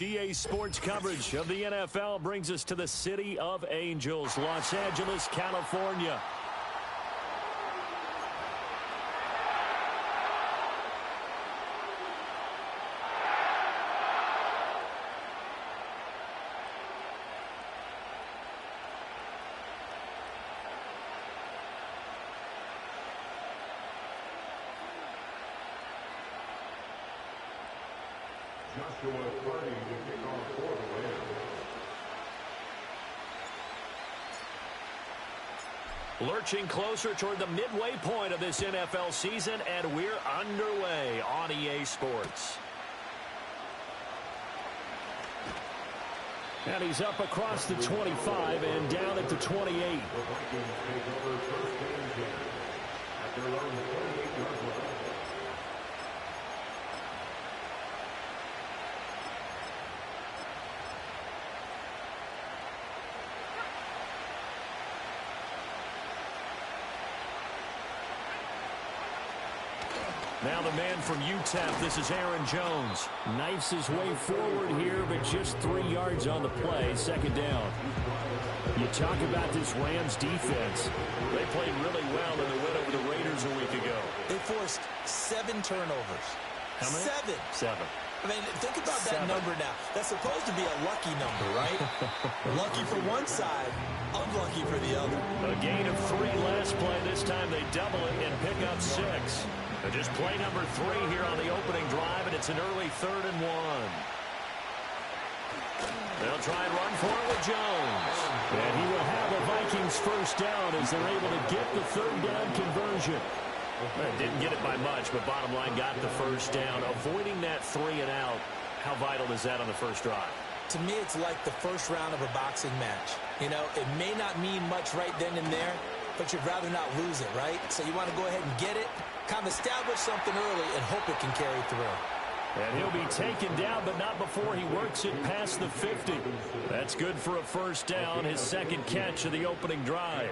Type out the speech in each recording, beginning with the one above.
EA Sports coverage of the NFL brings us to the City of Angels, Los Angeles, California. Lurching closer toward the midway point of this NFL season, and we're underway on EA Sports. And he's up across the 25 and down at the 28. Now the man from UTEP, this is Aaron Jones. Knifes his way forward here, but just 3 yards on the play, second down. You talk about this Rams defense. They played really well in the win over the Raiders a week ago. They forced 7 turnovers. How many? 7. I mean, think about that number now. That's supposed to be a lucky number, right? Lucky for one side, unlucky for the other. A gain of 3 last play. This time they double it and pick up 6. Just play number 3 here on the opening drive, and it's an early 3rd and 1. They'll try and run for it with Jones. And he will have the Vikings first down as they're able to get the 3rd down conversion. Didn't get it by much, but bottom line got the first down. Avoiding that 3 and out, how vital is that on the first drive? To me, it's like the first round of a boxing match. You know, it may not mean much right then and there, but you'd rather not lose it, right? So you want to go ahead and get it, kind of establish something early, and hope it can carry through. And he'll be taken down, but not before he works it past the 50. That's good for a first down, his second catch of the opening drive.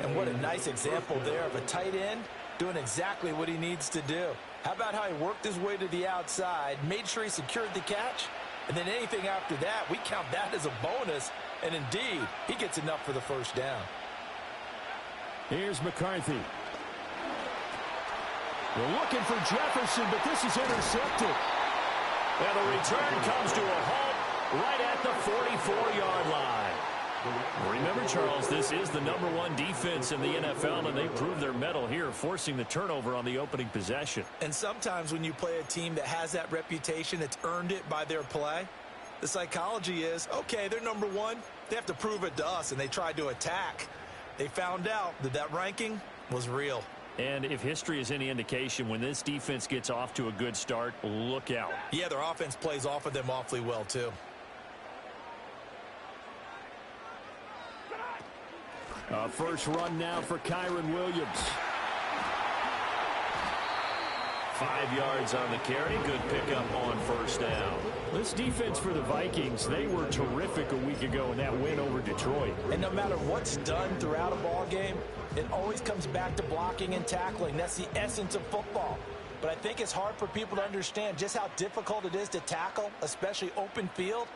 And what a nice example there of a tight end doing exactly what he needs to do. How about how he worked his way to the outside, made sure he secured the catch, and then anything after that, we count that as a bonus, and indeed, he gets enough for the first down. Here's McCarthy. We're looking for Jefferson, but this is intercepted. And the return comes to a halt right at the 44-yard line. Remember, Charles, this is the #1 defense in the NFL, and they proved their mettle here, forcing the turnover on the opening possession. And sometimes when you play a team that has that reputation, it's earned it by their play. The psychology is, okay, they're #1. They have to prove it to us, and they tried to attack. They found out that that ranking was real. And if history is any indication, when this defense gets off to a good start, look out. Yeah, their offense plays off of them awfully well, too. First run now for Kyron Williams. 5 yards on the carry. Good pickup on first down. This defense for the Vikings, they were terrific a week ago in that win over Detroit. And no matter what's done throughout a ball game, it always comes back to blocking and tackling. That's the essence of football. But I think it's hard for people to understand just how difficult it is to tackle, especially open field.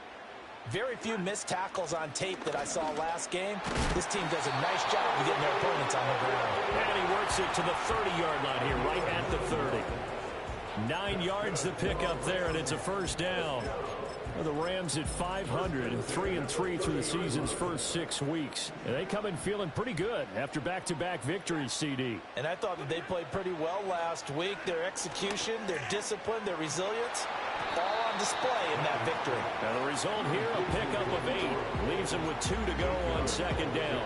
Very few missed tackles on tape that I saw last game. This team does a nice job of getting their opponents on the ground. And he works it to the 30-yard line here, right at the 30. 9 yards to pick up there, and it's a first down. Well, the Rams at 500 and 3-3 through the season's first 6 weeks. And they come in feeling pretty good after back-to-back victories, CD. And I thought that they played pretty well last week. Their execution, their discipline, their resilience, all on display in that victory. Now the result here, a pickup of 8. Leaves them with 2 to go on second down.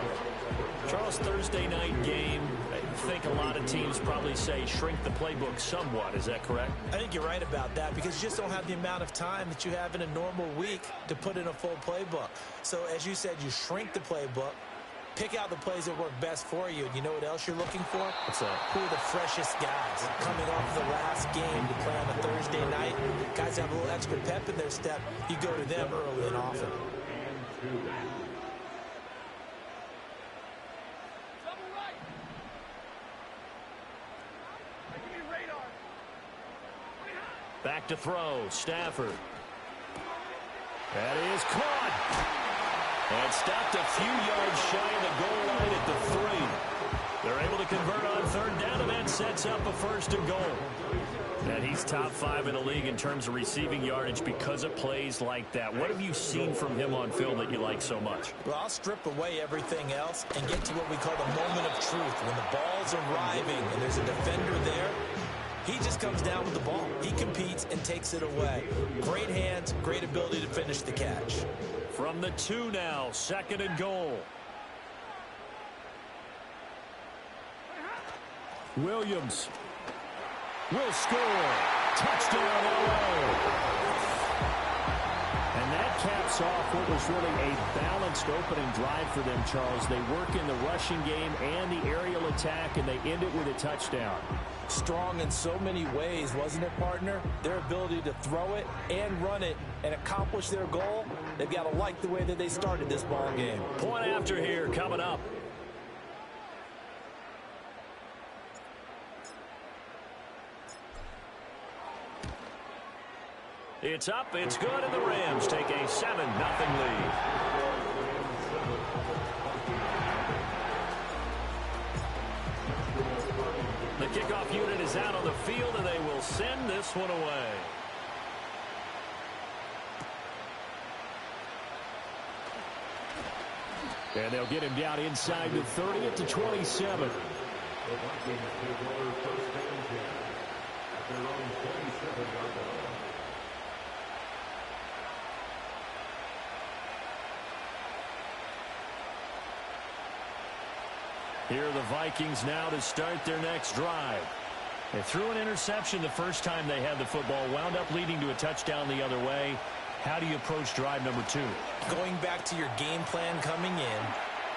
Charles, Thursday night game, I think a lot of teams probably say shrink the playbook somewhat. Is that correct? I think you're right about that because you just don't have the amount of time that you have in a normal week to put in a full playbook. So as you said, you shrink the playbook, pick out the plays that work best for you. And you know what else you're looking for? What's that? Who are the freshest guys coming off the last game to play on a Thursday night? Guys have a little extra pep in their step. You go to them early and often. Back to throw, Stafford. That is caught. And stopped a few yards shy of the goal line at the 3. They're able to convert on third down, and that sets up a 1st and goal. And he's top 5 in the league in terms of receiving yardage because of plays like that. What have you seen from him on film that you like so much? Well, I'll strip away everything else and get to what we call the moment of truth. When the ball's arriving and there's a defender there, he just comes down with the ball. He competes and takes it away. Great hands, great ability to finish the catch. From the 2 now, 2nd and goal. Williams will score. Touchdown, LA. And that caps off what was really a balanced opening drive for them, Charles. They work in the rushing game and the aerial attack, and they end it with a touchdown. Strong in so many ways, wasn't it, partner? Their ability to throw it and run it and accomplish their goal, they've got to like the way that they started this ball game. Point after here coming up. It's up, it's good, and the Rams take a 7-0 lead. The kickoff unit is out on the field, and they will send this one away. And they'll get him down inside the 30 at the 27. Here are the Vikings now to start their next drive. They threw an interception the first time they had the football, wound up leading to a touchdown the other way. How do you approach drive number 2? Going back to your game plan coming in,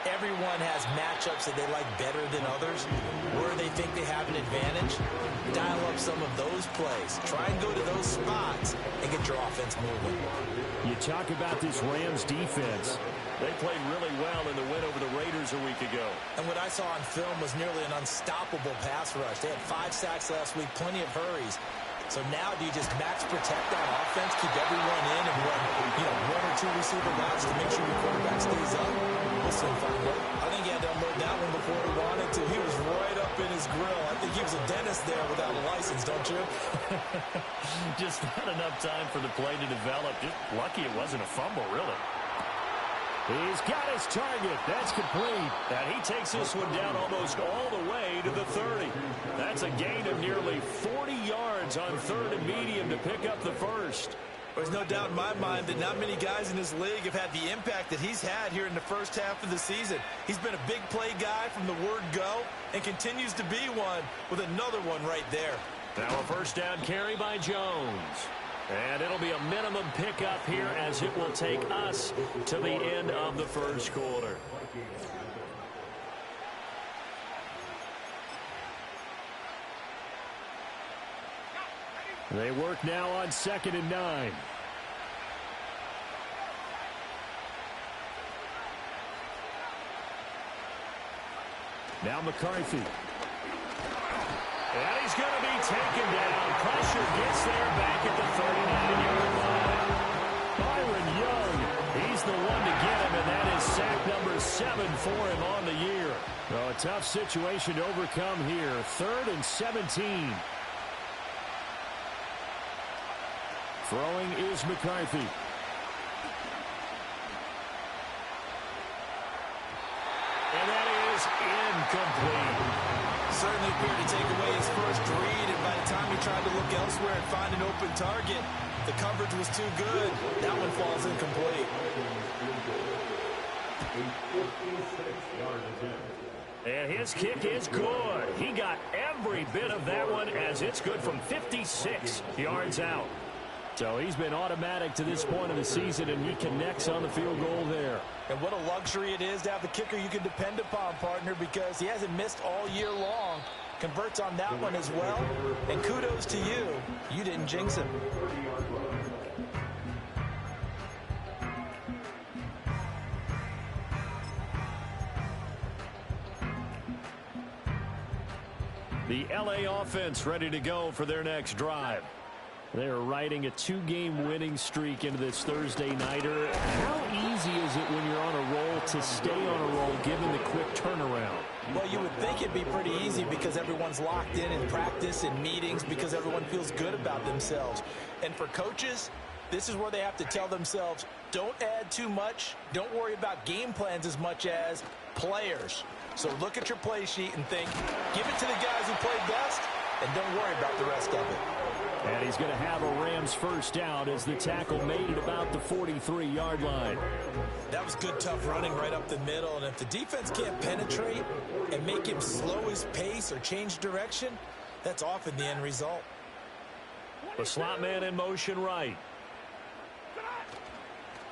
everyone has matchups that they like better than others. Where they think they have an advantage, dial up some of those plays. Try and go to those spots and get your offense moving. You talk about this Rams defense. They played really well in the win over the Raiders a week ago. And what I saw on film was nearly an unstoppable pass rush. They had 5 sacks last week, plenty of hurries. So now do you just max protect on offense, keep everyone in, and run, 1 or 2 receiver routes to make sure your quarterback stays up? We'll soon find out. I think he had to unload that one before he wanted to. He was right up in his grill. I think he was a dentist there without a license, don't you? Just not enough time for the play to develop. Just lucky it wasn't a fumble, really. He's got his target. That's complete. And he takes this one down almost all the way to the 30. That's a gain of nearly 40 yards on 3rd and medium to pick up the first. There's no doubt in my mind that not many guys in this league have had the impact that he's had here in the first half of the season. He's been a big play guy from the word go and continues to be one with another one right there. Now a first down carry by Jones. And it'll be a minimum pickup here as it will take us to the end of the first quarter. They work now on 2nd and 9. Now McCarthy. And he's going to be taken down. Pressure gets there back at the 39-yard line. Byron Young, he's the one to get him, and that is sack number 7 for him on the year. Well, a tough situation to overcome here. 3rd and 17. Throwing is McCarthy. And that is incomplete. Certainly appeared to take away his first read, and by the time he tried to look elsewhere and find an open target, the coverage was too good. That one falls incomplete. And his kick is good. He got every bit of that one as it's good from 56 yards out. So he's been automatic to this point of the season, and he connects on the field goal there. And what a luxury it is to have the kicker you can depend upon, partner, because he hasn't missed all year long. Converts on that one as well. And kudos to you. You didn't jinx him. The LA offense ready to go for their next drive. They're riding a 2-game winning streak into this Thursday nighter. How easy is it when you're on a roll to stay on a roll given the quick turnaround? Well, you would think it'd be pretty easy because everyone's locked in practice and meetings because everyone feels good about themselves. And for coaches, this is where they have to tell themselves, don't add too much. Don't worry about game plans as much as players. So look at your play sheet and think, give it to the guys who played best, and don't worry about the rest of it. And he's going to have a Rams first down as the tackle made it about the 43-yard line. That was good, tough running right up the middle. And if the defense can't penetrate and make him slow his pace or change direction, that's often the end result. The slot man in motion right.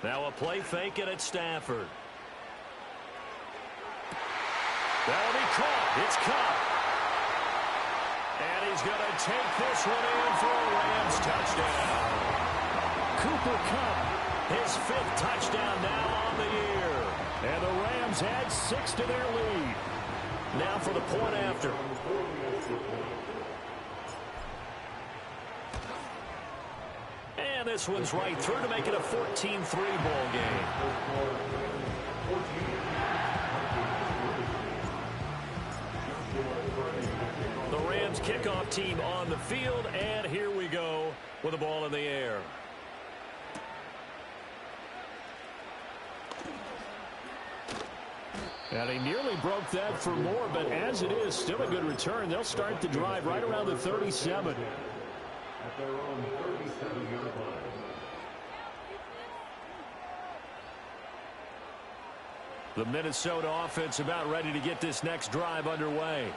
Now a play fake it at Stafford. That'll be caught. It's caught. And he's going to take this one in for a Rams touchdown. Cooper Kupp, his 5th touchdown now on the year. And the Rams add 6 to their lead. Now for the point after. And this one's right through to make it a 14-3 ball game. The Rams kickoff team on the field, and here we go with the ball in the air. And he nearly broke that for more, but as it is, still a good return. They'll start the drive right around the 37. At their own 37-yard line. The Minnesota offense about ready to get this next drive underway.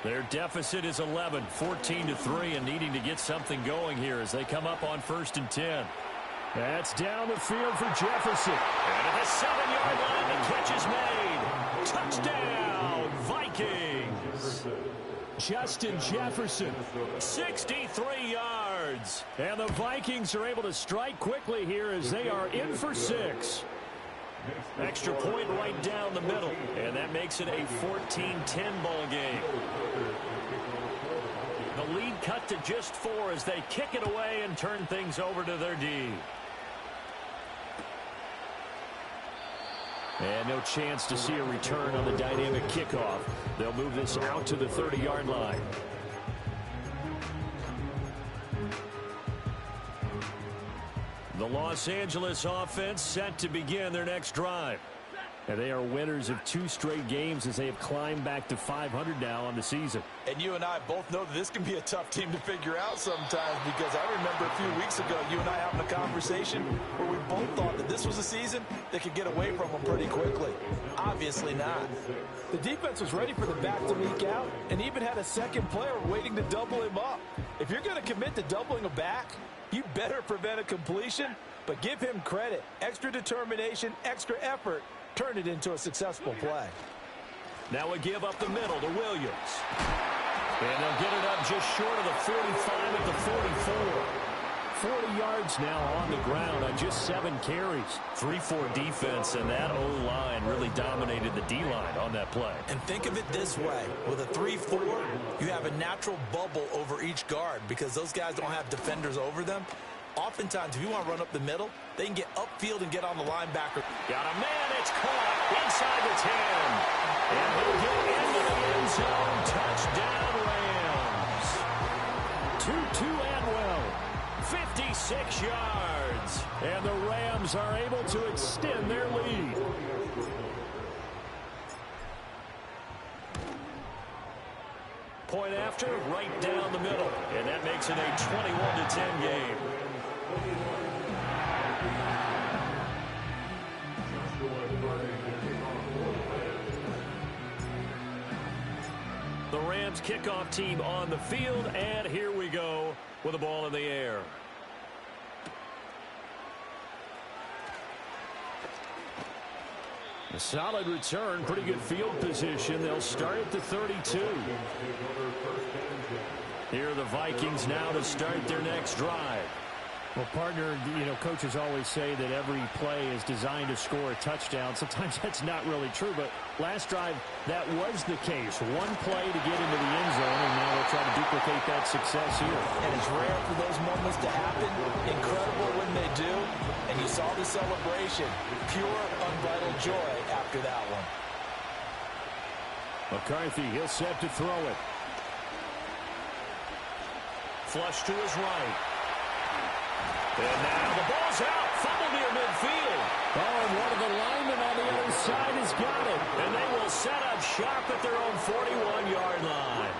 Their deficit is 11, 14-3, and needing to get something going here as they come up on 1st and 10. That's down the field for Jefferson. And at the 7-yard line, the catch is made. Touchdown, Vikings. Justin Jefferson, 63 yards. And the Vikings are able to strike quickly here as they are in for 6. Extra point right down the middle, and that makes it a 14-10 ball game. The lead cut to just 4 as they kick it away and turn things over to their D. And no chance to see a return on the dynamic kickoff. They'll move this out to the 30-yard line. The Los Angeles offense set to begin their next drive. And they are winners of 2 straight games as they have climbed back to 500 now on the season. And you and I both know that this can be a tough team to figure out sometimes, because I remember a few weeks ago you and I having a conversation where we both thought that this was a season that could get away from them pretty quickly. Obviously not. The defense was ready for the back to leak out and even had a second player waiting to double him up. If you're going to commit to doubling a back, you better prevent a completion, but give him credit. Extra determination, extra effort. Turn it into a successful play. Now a give up the middle to Williams. And they'll get it up just short of the 45 at the 44. 40 yards now on the ground on just 7 carries. 3-4 defense, and that O-line really dominated the D-line on that play. And think of it this way. With a 3-4, you have a natural bubble over each guard because those guys don't have defenders over them. Oftentimes, if you want to run up the middle, they can get upfield and get on the linebacker. Got a man, it's caught inside the 10. And they'll get into the end zone. Touchdown, Rams. 2-2 Adwell. 56 yards. And the Rams are able to extend their lead. Point after, right down the middle. And that makes it a 21-10 game. The Rams kickoff team on the field, and here we go with the ball in the air. A solid return, pretty good field position. They'll start at the 32. Here are the Vikings now to start their next drive. Well, partner, coaches always say that every play is designed to score a touchdown. Sometimes that's not really true, but last drive, that was the case. One play to get into the end zone, and now they'll try to duplicate that success here. And it's rare for those moments to happen. Incredible when they do. And you saw the celebration. Pure, unbridled joy after that one. McCarthy, he'll set to throw it. Flush to his right. And now the ball's out. Fumble near midfield. Oh, and one of the linemen on the other side has got it. And they will set up shop at their own 41-yard line.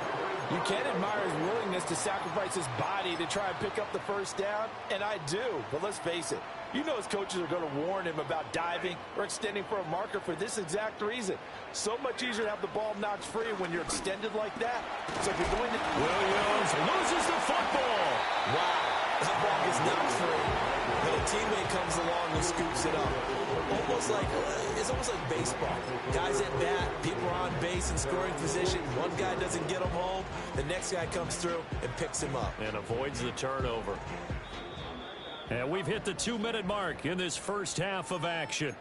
You can admire his willingness to sacrifice his body to try and pick up the first down, and I do. But let's face it, you know his coaches are going to warn him about diving or extending for a marker for this exact reason. So much easier to have the ball knocked free when you're extended like that. So if you're going to... Williams loses the football. Wow. That ball gets knocked free, but a teammate comes along and scoops it up. It's almost like baseball. Guys at bat, people are on base in scoring position. One guy doesn't get him home. The next guy comes through and picks him up. And avoids the turnover. And we've hit the 2-minute mark in this first half of action.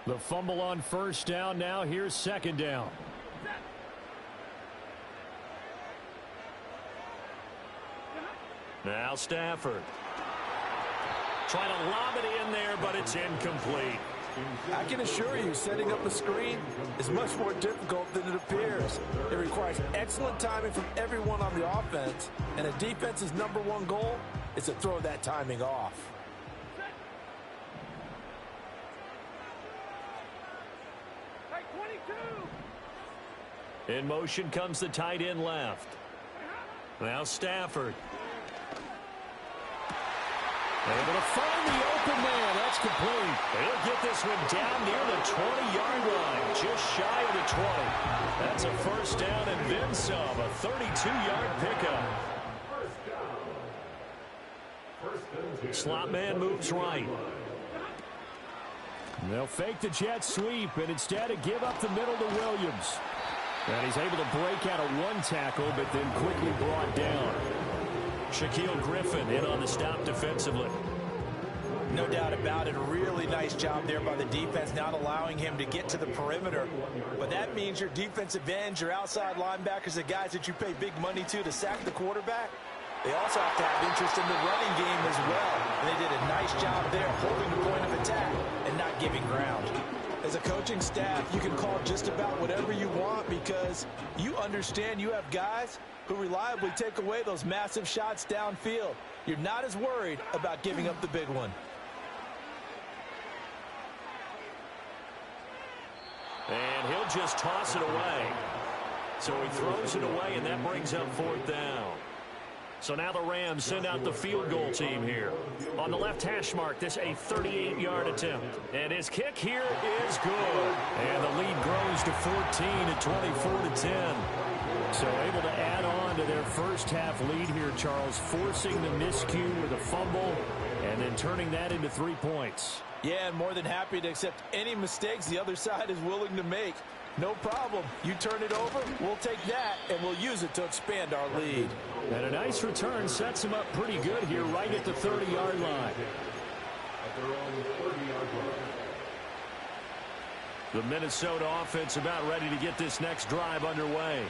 The fumble on first down now. Here's second down. Now Stafford. Trying to lob it in there, but it's incomplete. I can assure you, setting up a screen is much more difficult than it appears. It requires excellent timing from everyone on the offense, and a defense's #1 goal is to throw that timing off. In motion comes the tight end left. Now Stafford. Able to find the open man. That's complete. He'll get this one down near the 20-yard line. Just shy of the 20. That's a first down and then some. A 32-yard pickup. Slot man moves right. They'll fake the jet sweep and instead give up the middle to Williams. And he's able to break out of one tackle, but then quickly brought down. Shaquille Griffin in on the stop defensively. No doubt about it. A really nice job there by the defense, not allowing him to get to the perimeter. But that means your defensive ends, your outside linebackers, the guys that you pay big money to sack the quarterback, they also have to have interest in the running game as well. And they did a nice job there holding the point of attack and not giving ground. As a coaching staff, you can call just about whatever you want because you understand you have guys who reliably take away those massive shots downfield. You're not as worried about giving up the big one. And he'll just toss it away. So he throws it away, and that brings up fourth down. So now the Rams send out the field goal team here. On the left hash mark, this a 38-yard attempt. And his kick here is good. And the lead grows to 14 at 24-10. So able to add on to their first half lead here, Charles, forcing the miscue with a fumble and then turning that into 3 points. Yeah, and more than happy to accept any mistakes the other side is willing to make. No problem. You turn it over, we'll take that, and we'll use it to expand our lead. And a nice return sets him up pretty good here right at the 30-yard line. The Minnesota offense about ready to get this next drive underway.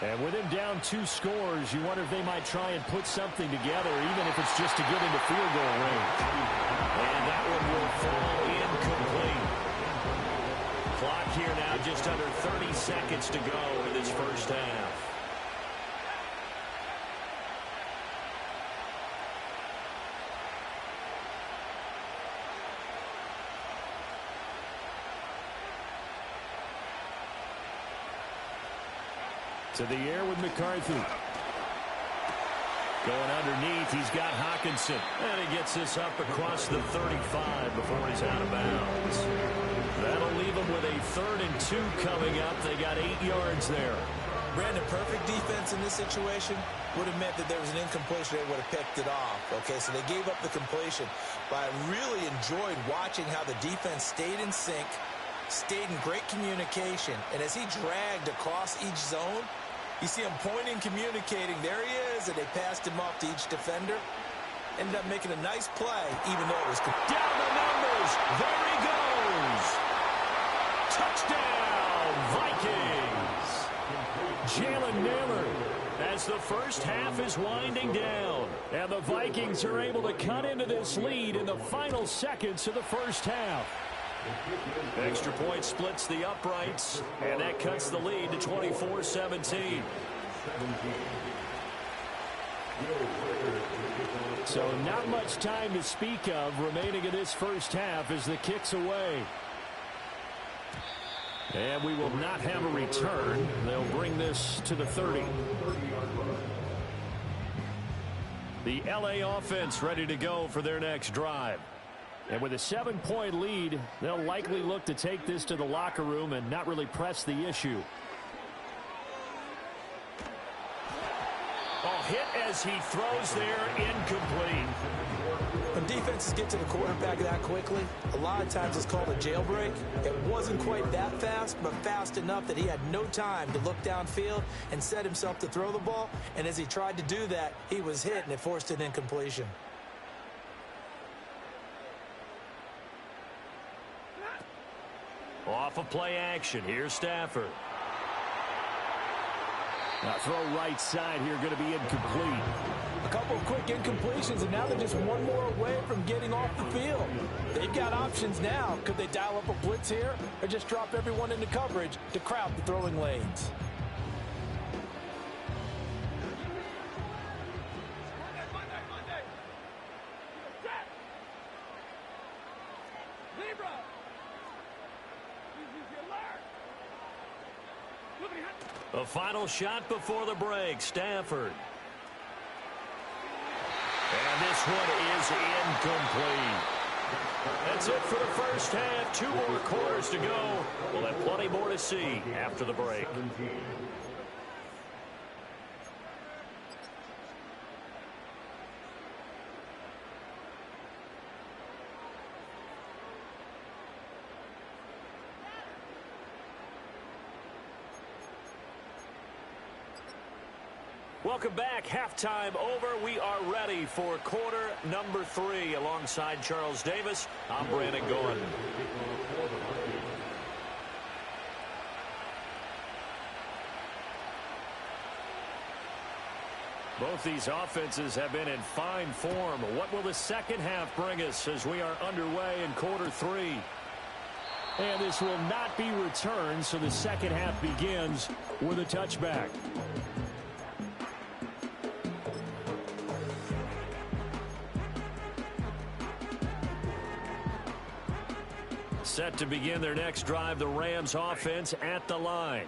And with him down 2 scores, you wonder if they might try and put something together, even if it's just to get into field goal range. And that one will fall incomplete. Clock here now just under 30 seconds to go in this first half. To the air with McCarthy. Going underneath, he's got Hockenson. And he gets this up across the 35 before he's out of bounds. That'll leave him with a 3rd and 2 coming up. They got 8 yards there. Brandon, perfect defense in this situation would have meant that there was an incompletion. They would have picked it off. Okay, so they gave up the completion. But I really enjoyed watching how the defense stayed in sync, stayed in great communication, and as he dragged across each zone, You see him pointing, communicating. There he is, and they passed him off to each defender. Ended up making a nice play, even though it was... Down the numbers. There he goes. Touchdown, Vikings. Jalen Naylor, as the first half is winding down. And the Vikings are able to cut into this lead in the final seconds of the first half. Extra point splits the uprights, and that cuts the lead to 24-17. So not much time to speak of remaining in this first half as the kick's away. And we will not have a return. They'll bring this to the 30. The LA offense ready to go for their next drive. And with a 7-point lead, they'll likely look to take this to the locker room and not really press the issue. Oh, hit as he throws there, incomplete. When defenses get to the quarterback that quickly, a lot of times it's called a jailbreak. It wasn't quite that fast, but fast enough that he had no time to look downfield and set himself to throw the ball. And as he tried to do that, he was hit, and it forced an incompletion. Off of play action. Here's Stafford. Now throw right side here, going to be incomplete. A couple of quick incompletions, and now they're just one more away from getting off the field. They've got options now. Could they dial up a blitz here or just drop everyone into coverage to crowd the throwing lanes? A final shot before the break. Stafford. And this one is incomplete. That's it for the first half. 2 more quarters to go. We'll have plenty more to see after the break. Welcome back. Halftime over. We are ready for quarter number 3. Alongside Charles Davis, I'm Brandon Gordon. Both these offenses have been in fine form. What will the second half bring us as we are underway in quarter 3? And this will not be returned, so the second half begins with a touchback. Set to begin their next drive, the Rams offense at the line.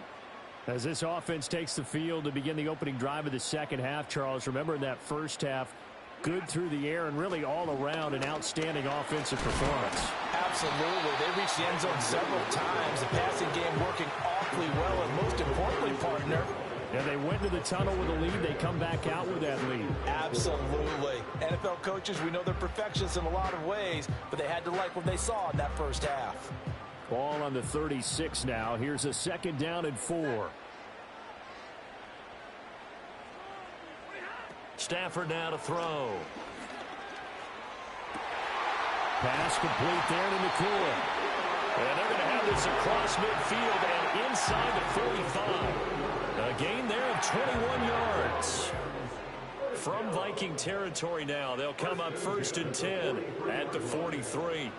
As this offense takes the field to begin the opening drive of the second half, Charles, remember in that first half, good through the air and really all around an outstanding offensive performance. Absolutely. They reached the end zone several times. The passing game working awfully well, and most importantly, partner, and they went to the tunnel with a lead. They come back out with that lead. Absolutely. NFL coaches, we know they're perfectionists in a lot of ways, but they had to like what they saw in that first half. Ball on the 36 now. Here's a 2nd down and 4. Stafford now to throw. Pass complete there to McCoy. And they're going to have this across midfield and inside the 45. A gain there of 21 yards. From Viking territory now, they'll come up 1st and 10 at the 43.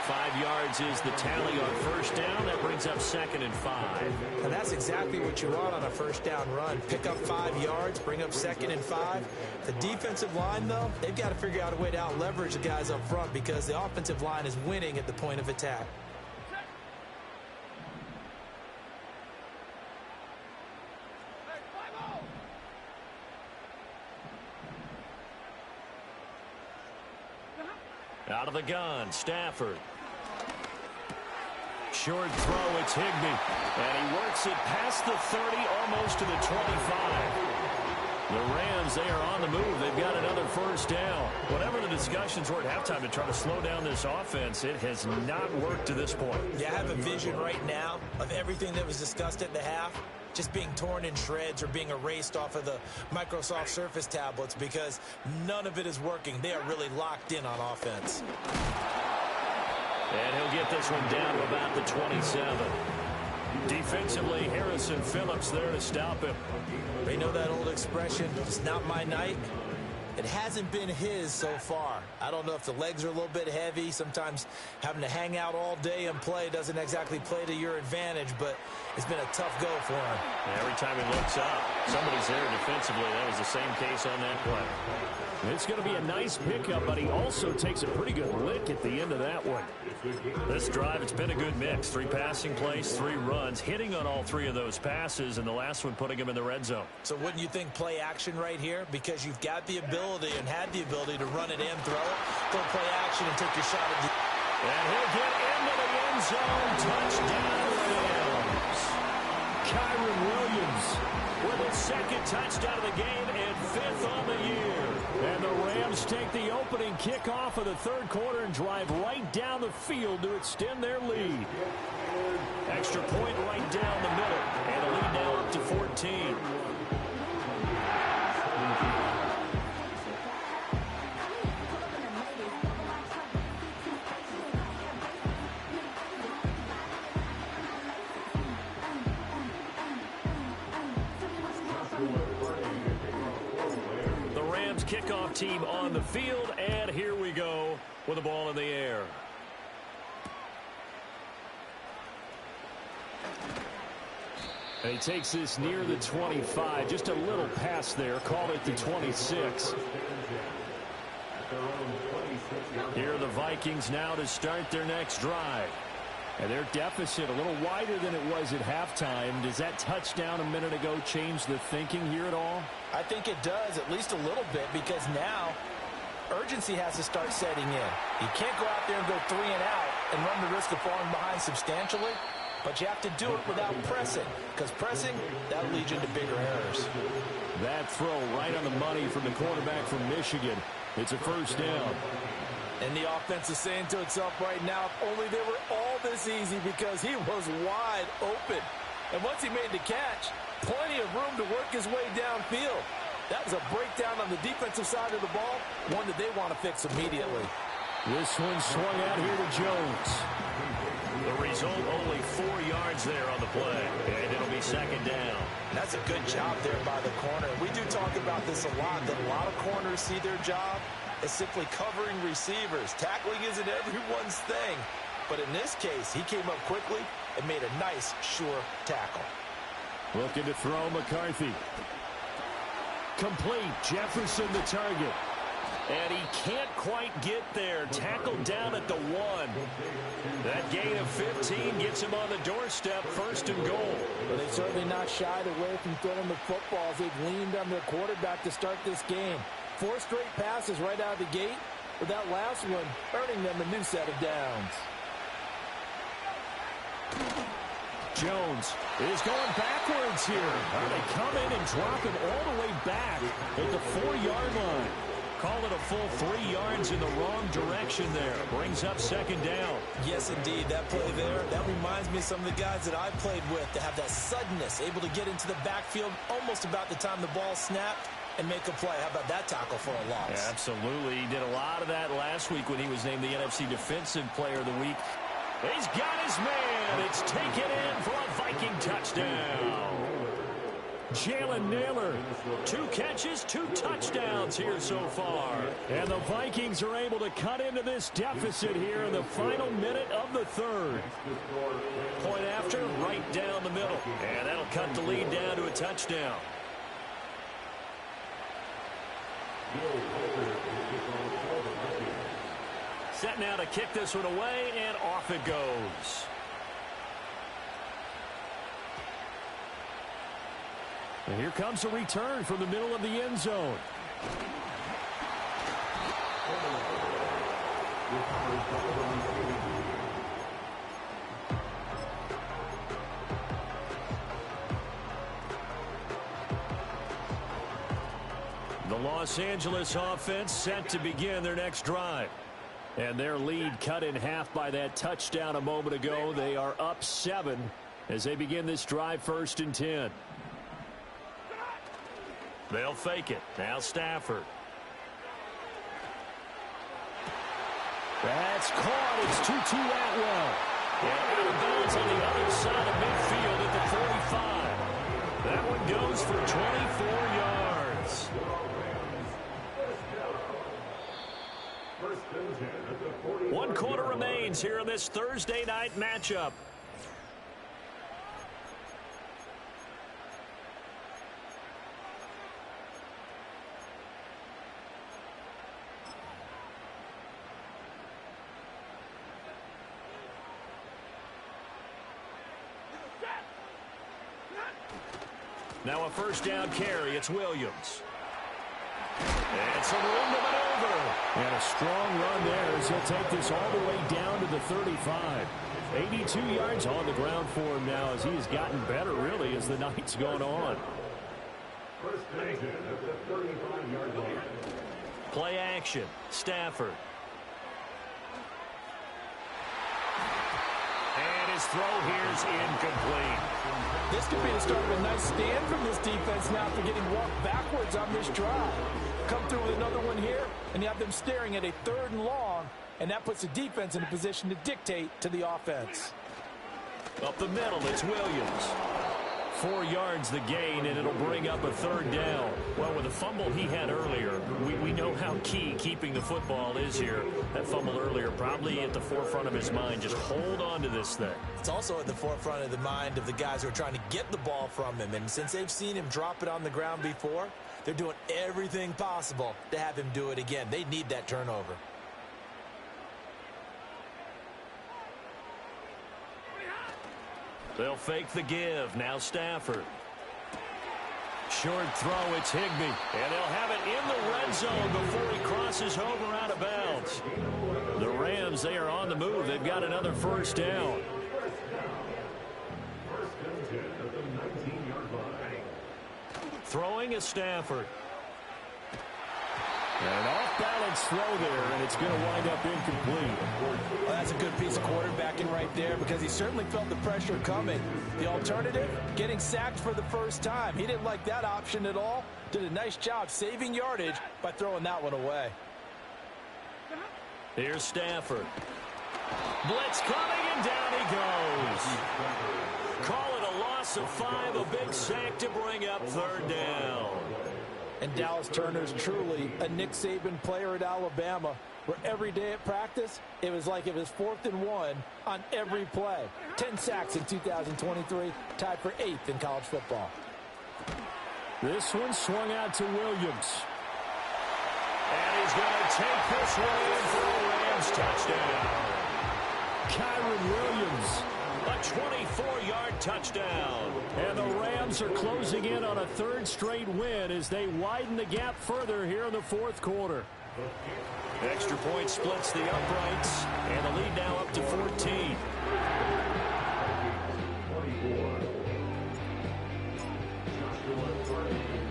5 yards is the tally on 1st down. That brings up 2nd and 5. And that's exactly what you want on a 1st down run. Pick up 5 yards, bring up 2nd and 5. The defensive line, though, they've got to figure out a way to out-leverage the guys up front because the offensive line is winning at the point of attack. Out of the gun, Stafford. Short throw, it's Higbee. And he works it past the 30, almost to the 25. The Rams, they are on the move. They've got another first down. Whatever the discussions were at halftime to try to slow down this offense, it has not worked to this point. Yeah, I have a vision right now of everything that was discussed at the half just being torn in shreds or being erased off of the Microsoft Surface tablets because none of it is working. They are really locked in on offense. And he'll get this one down to about the 27. Defensively, Harrison Phillips there to stop him. They know that old expression, it's not my night. It hasn't been his so far. I don't know if the legs are a little bit heavy. Sometimes having to hang out all day and play doesn't exactly play to your advantage, but it's been a tough go for him. And every time he looks up, somebody's there defensively. That was the same case on that play. It's going to be a nice pickup, but he also takes a pretty good lick at the end of that one. This drive, it's been a good mix. 3 passing plays, 3 runs, hitting on all 3 of those passes, and the last one putting him in the red zone. So wouldn't you think play action right here? Because you've got the ability and had the ability to run it and throw it. Go play action and take your shot at the... And he'll get into the end zone. Touchdown, Rams. Kyron Williams with his 2nd touchdown of the game and 5th on the year. And the Rams take the opening kickoff of the 3rd quarter and drive right down the field to extend their lead. Extra point right down the middle. And the lead now up to 14. Kickoff team on the field, and here we go with the ball in the air. And he takes this near the 25, just a little pass there, called it the 26. Here are the Vikings now to start their next drive. And their deficit a little wider than it was at halftime. Does that touchdown a minute ago change the thinking here at all? I think it does, at least a little bit, because now urgency has to start setting in. You can't go out there and go 3 and out and run the risk of falling behind substantially, but you have to do it without pressing, because pressing, that'll lead you into bigger errors. That throw right on the money from the quarterback from Michigan. It's a first down. And the offense is saying to itself right now, if only they were all this easy, because he was wide open. And once he made the catch, plenty of room to work his way downfield. That was a breakdown on the defensive side of the ball, one that they want to fix immediately. This one swung out here to Jones. The result, only 4 yards there on the play, and it'll be 2nd down. That's a good job there by the corner. We do talk about this a lot, that a lot of corners see their job as simply covering receivers. Tackling isn't everyone's thing. But in this case, he came up quickly and made a nice, sure tackle. Looking to throw McCarthy. Complete. Jefferson the target. And he can't quite get there. Tackled down at the 1. That gain of 15 gets him on the doorstep, 1st and goal. But they certainly not shied away from throwing the footballs. They've leaned on their quarterback to start this game. 4 straight passes right out of the gate, with that last one earning them a new set of downs. Jones is going backwards here. They come in and drop him all the way back at the 4-yard line. Call it a full 3 yards in the wrong direction there. Brings up 2nd down. Yes, indeed. That play there, that reminds me of some of the guys that I played with to have that suddenness, able to get into the backfield almost about the time the ball snapped and make a play. How about that tackle for a loss? Yeah, absolutely. He did a lot of that last week when he was named the NFC Defensive Player of the Week. He's got his man. It's taken in for a Viking touchdown. Jalen Naylor, 2 catches, 2 touchdowns here so far. And the Vikings are able to cut into this deficit here in the final minute of the 3rd. Point after, right down the middle. And that'll cut the lead down to a touchdown. Set now to kick this one away, and off it goes. And here comes a return from the middle of the end zone. The Los Angeles offense set to begin their next drive. And their lead cut in half by that touchdown a moment ago. They are up 7 as they begin this drive, 1st and 10. They'll fake it. Now Stafford. That's caught. It's Tutu Atwell. And out of bounds on the other side of midfield at the 45. That one goes for 24 yards. One quarter remains here in this Thursday night matchup. Now a first down carry. It's Williams. And some room to maneuver. And a strong run there as he'll take this all the way down to the 35. 82 yards on the ground for him now as he has gotten better, really, as the night's gone on. Play action. Stafford. And his throw here's incomplete. This could be the start of a nice stand from this defense now after getting walked backwards on this drive. Come through with another one here, and you have them staring at a 3rd and long, and that puts the defense in a position to dictate to the offense. Up the middle, it's Williams. 4 yards the gain, and it'll bring up a 3rd down. Well, with the fumble he had earlier, we know how key keeping the football is here. That fumble earlier probably at the forefront of his mind. Just hold on to this thing. It's also at the forefront of the mind of the guys who are trying to get the ball from him. And since they've seen him drop it on the ground before, they're doing everything possible to have him do it again. They need that turnover. They'll fake the give. Now Stafford. Short throw, it's Higbee. And they'll have it in the red zone before he crosses over out of bounds. The Rams, they are on the move. They've got another first down. Throwing is Stafford. An off-balance throw there, and it's going to wind up incomplete. Well, that's a good piece of quarterbacking right there because he certainly felt the pressure coming. The alternative, getting sacked for the first time. He didn't like that option at all. Did a nice job saving yardage by throwing that one away. Here's Stafford. Blitz coming, and down he goes. Call it a loss of 5, a big sack to bring up 3rd down. And Dallas Turner's truly a Nick Saban player at Alabama, where every day at practice, it was like it was 4th and 1 on every play. 10 sacks in 2023, tied for 8th in college football. This one swung out to Williams. And he's going to take this one in for a Rams touchdown. Kyron Williams. A 24-yard touchdown. And the Rams are closing in on a 3rd straight win as they widen the gap further here in the 4th quarter. Extra point splits the uprights, and the lead now up to 14.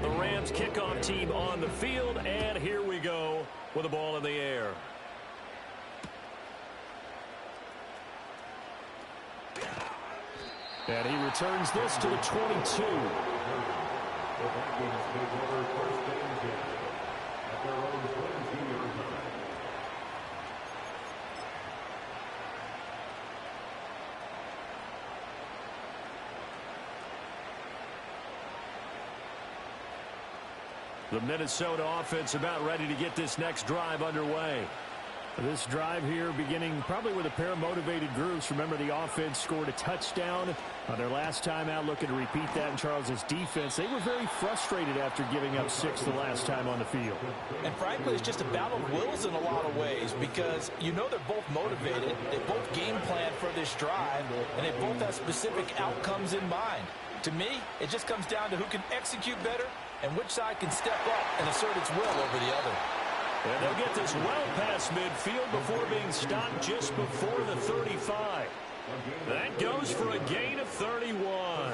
The Rams kickoff team on the field, and here we go with the ball in the air. And he returns this to the 22. The Minnesota offense about ready to get this next drive underway. This drive here beginning probably with a pair of motivated groups. Remember, the offense scored a touchdown on their last time out, looking to repeat that in Charles's defense. They were very frustrated after giving up 6 the last time on the field. And frankly, it's just a battle of wills in a lot of ways because you know they're both motivated. They both game plan for this drive, and they both have specific outcomes in mind. To me, it just comes down to who can execute better and which side can step up and assert its will over the other. And they'll get this well past midfield before being stopped just before the 35. That goes for a gain of 31.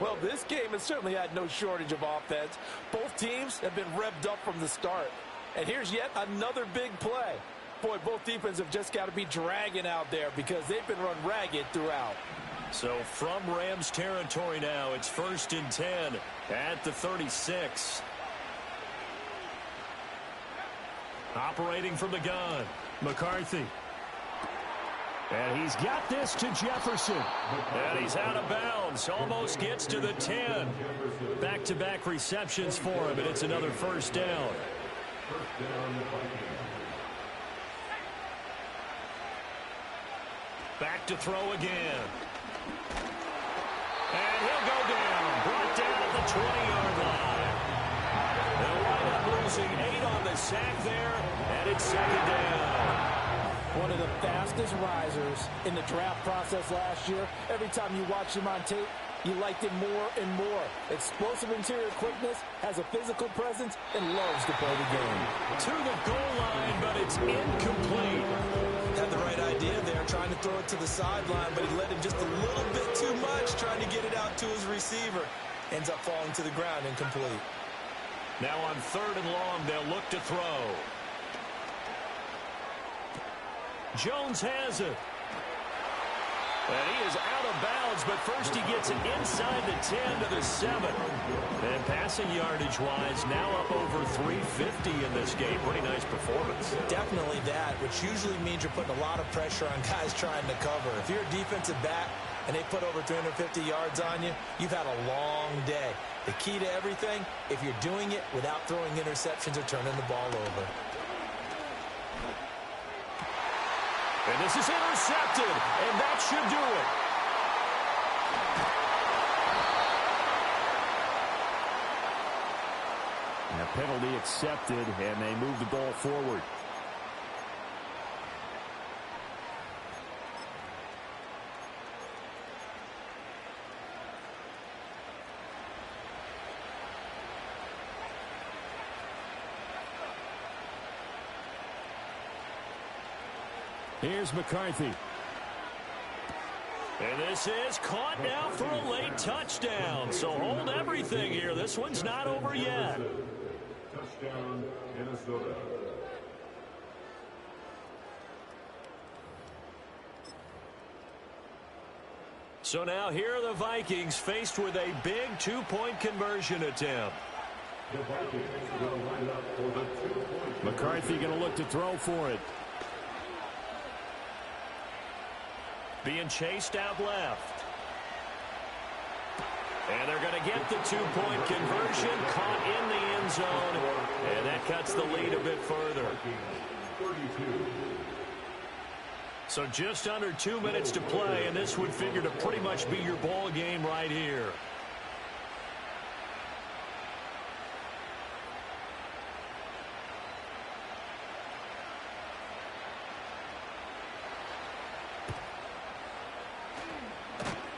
Well, this game has certainly had no shortage of offense. Both teams have been revved up from the start. And here's yet another big play. Boy, both defenses have just got to be dragging out there because they've been run ragged throughout. So from Rams territory now, it's 1st and 10 at the 36. Operating from the gun, McCarthy. And he's got this to Jefferson. And he's out of bounds. Almost gets to the 10. Back-to-back receptions for him, and it's another first down. Back to throw again. And he'll go down. Brought down at the 20-yard line. They'll wind up losing 8 on the sack there, and it's 2nd down. One of the fastest risers in the draft process last year. Every time you watch him on tape, you liked him more and more. Explosive interior quickness, has a physical presence, and loves to play the game. To the goal line, but it's incomplete. Had the right idea there, trying to throw it to the sideline, but he let him just a little bit too much, trying to get it out to his receiver. Ends up falling to the ground, incomplete. Now on 3rd and long, they'll look to throw. Jones has it. And he is out of bounds, but first he gets it inside the 10 to the 7. And passing yardage-wise, now up over 350 in this game. Pretty nice performance. Definitely that, which usually means you're putting a lot of pressure on guys trying to cover. If you're a defensive back and they put over 350 yards on you, you've had a long day. The key to everything, if you're doing it without throwing interceptions or turning the ball over. And this is intercepted, and that should do it. And a penalty accepted, and they move the ball forward. Here's McCarthy. And this is caught now for a late touchdown. So hold everything here. This one's not over yet. Touchdown, Minnesota. So now here are the Vikings faced with a big 2-point conversion attempt. The Vikings will line up for the 2-point. McCarthy going to look to throw for it. Being chased out left. And they're going to get the 2-point conversion, caught in the end zone, and that cuts the lead a bit further. 32. So just under 2 minutes to play, and this would figure to pretty much be your ball game right here.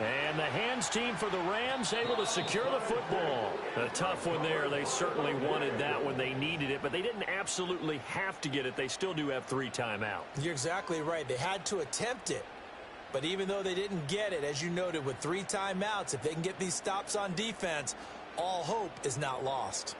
And the hands team for the Rams able to secure the football. A tough one there. They certainly wanted that when they needed it, but they didn't absolutely have to get it. They still do have 3 timeouts. You're exactly right. They had to attempt it. But even though they didn't get it, as you noted, with 3 timeouts, if they can get these stops on defense, all hope is not lost.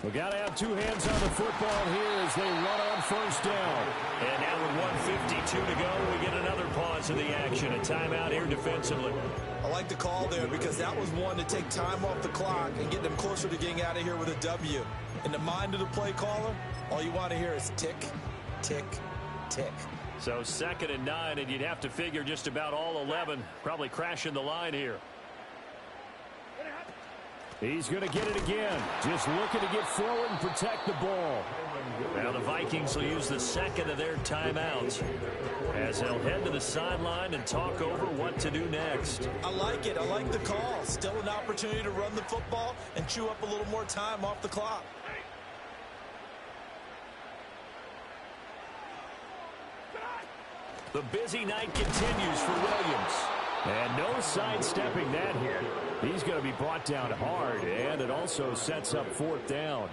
We got to have 2 hands on the football here as they run on first down. And now with 1:52 to go, we get another pause in the action. A timeout here defensively. I like the call there because that was one to take time off the clock and get them closer to getting out of here with a W. In the mind of the play caller, all you want to hear is tick, tick, tick. So 2nd and 9, and you'd have to figure just about all 11 probably crashing the line here. He's going to get it again. Just looking to get forward and protect the ball. Now the Vikings will use the 2nd of their timeouts as they'll head to the sideline and talk over what to do next. I like it. I like the call. Still an opportunity to run the football and chew up a little more time off the clock. The busy night continues for Williams. And no sidestepping that hit. He's going to be brought down hard, and it also sets up fourth down.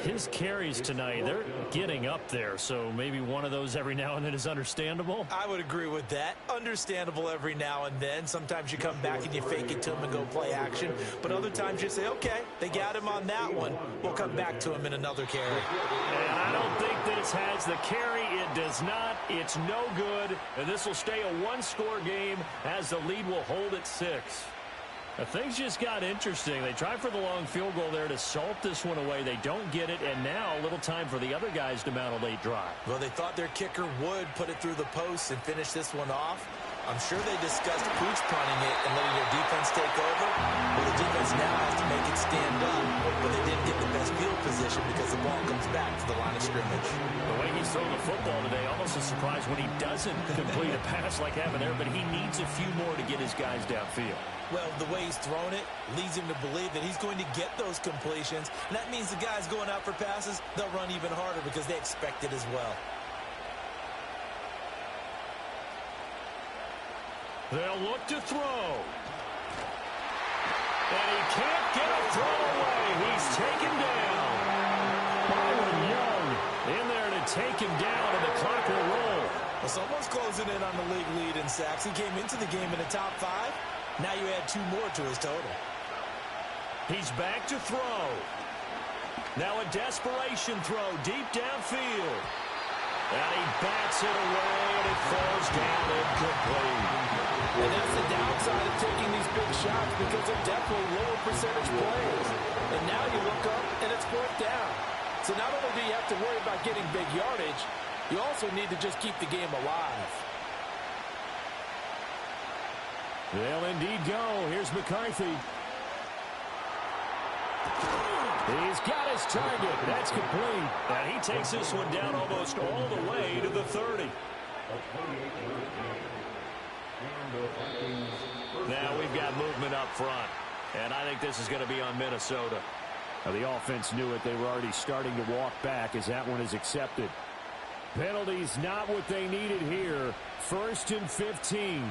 His carries tonight, they're getting up there, so maybe one of those every now and then is understandable. I would agree with that. Understandable every now and then. Sometimes you come back and you fake it to him and go play action. But other times you say, okay, they got him on that one. We'll come back to him in another carry. And I don't think this has the carry. It does not. It's no good. And this will stay a one-score game as the lead will hold at 6. Now, things just got interesting. They try for the long field goal there to salt this one away. They don't get it, and now a little time for the other guys to mount a late drive. Well, they thought their kicker would put it through the post and finish this one off. I'm sure they discussed pooch punting it and letting their defense take over. Well, the defense now has to make it stand up, but they didn't get the best field position because the ball comes back to the line of scrimmage. The way he's throwing the football today, almost a surprise when he doesn't complete a pass like having there, but he needs a few more to get his guys downfield. Well, the way he's thrown it leads him to believe that he's going to get those completions, and that means the guys going out for passes, they'll run even harder because they expect it as well. They'll look to throw. And he can't get a throw away. He's taken down. Byron Young in there to take him down, and the clock will roll. Well, someone's closing in on the league lead in sacks. He came into the game in the top 5. Now you add 2 more to his total. He's back to throw. Now a desperation throw deep downfield. And he bats it away, and it falls down incomplete. And that's the downside of taking these big shots because they're definitely lower percentage plays. And now you look up, and it's 4th down. So not only do you have to worry about getting big yardage, you also need to just keep the game alive. They'll indeed go. Here's McCarthy. He's got his target. That's complete. And he takes this one down almost all the way to the 30. Now we've got movement up front. And I think this is going to be on Minnesota. Now the offense knew it. They were already starting to walk back as that one is accepted. Penalties not what they needed here. 1st and 15.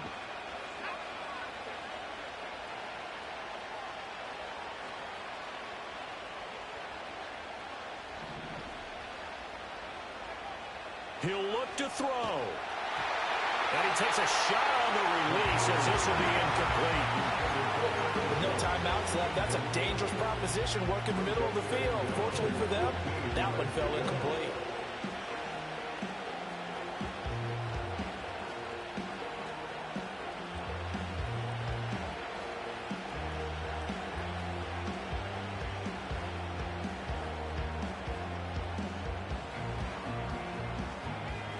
He'll look to throw. And he takes a shot on the release as this will be incomplete. With no timeouts left, that's a dangerous proposition working the middle of the field. Fortunately for them, that one fell incomplete.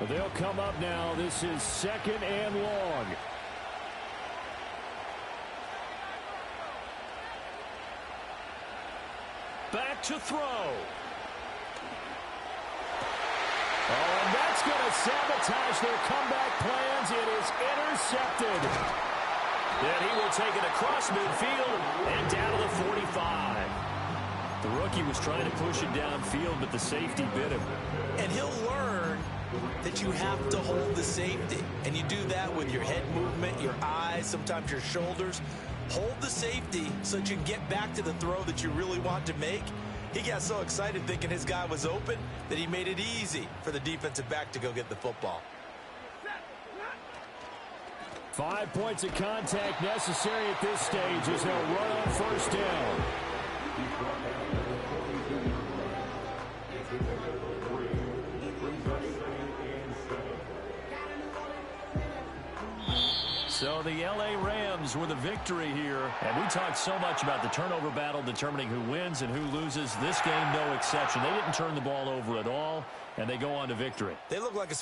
They'll come up now. This is 2nd and long. Back to throw. Oh, and that's going to sabotage their comeback plans. It is intercepted. And he will take it across midfield and down to the 45. The rookie was trying to push it downfield, but the safety bit him. And he'll learn that you have to hold the safety. And you do that with your head movement, your eyes, sometimes your shoulders. Hold the safety so that you can get back to the throw that you really want to make. He got so excited thinking his guy was open that he made it easy for the defensive back to go get the football. 5 points of contact necessary at this stage as they'll run on 1st down. So the L.A. Rams were the victory here. And we talked so much about the turnover battle determining who wins and who loses. This game, no exception. They didn't turn the ball over at all, and they go on to victory. They look like a